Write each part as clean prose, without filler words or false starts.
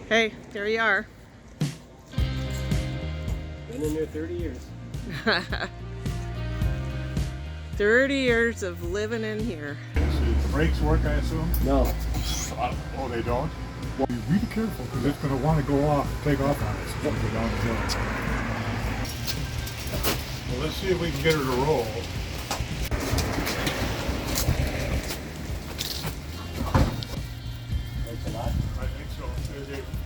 Hey, here you are. Been in there 30 years. 30 years of living in here. So the brakes work, I assume? No. Oh, they don't? Well, be really careful because it's going to want to go off, take off on us when we go down the hill. Well, let's see if we can get her to roll. Thanks a lot. I think so.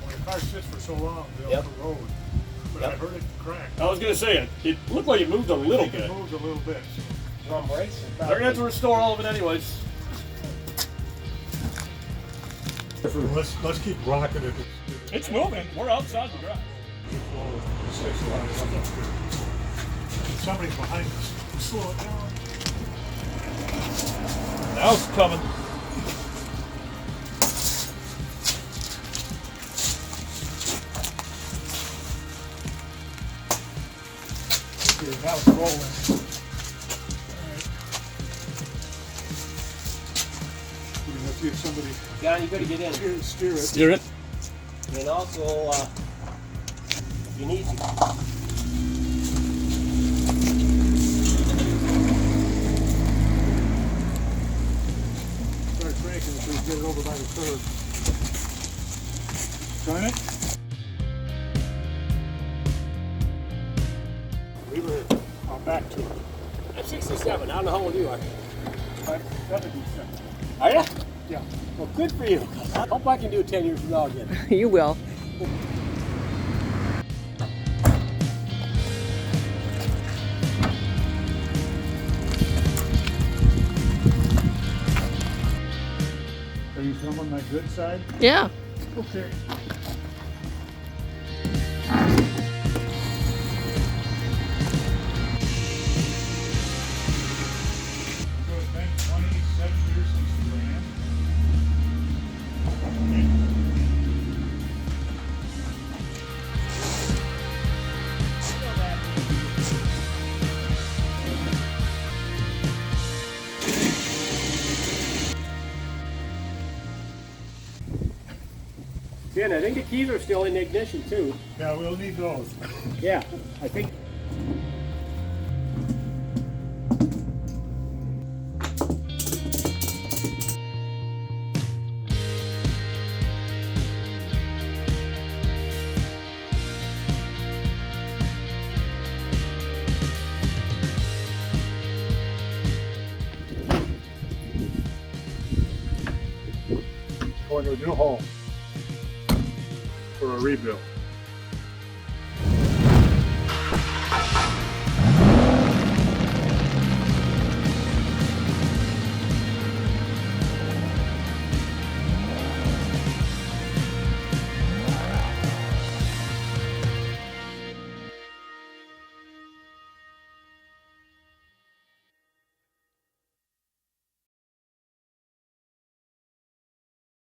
When a car sits for so long, they'll corrode. But I heard it crack. I was gonna say it looked like it moved a little bit. It moved a little bit. Drum brakes? They're gonna have to restore all of it anyways. Let's keep rocking it. It's moving. We're outside the garage. Somebody's behind us. Slow it down. Now it's coming. Okay, now it's rolling. Let's see if somebody John, you gotta get in. steer it. Steer it. And also, if you need to. Start cranking until you get it over by the curve. Turn it. We were back to it. I'm 67. I don't know how old you are. I'm 77. Are you? Yeah. Well, good for you. I hope I can do it 10 years from now again. You will. Are you filming my good side? Yeah. Okay. So it's been 27 years since we ran. Ken, I think the keys are still in the ignition too. Yeah, we'll need those. Yeah, I think. Going to a new home for a rebuild.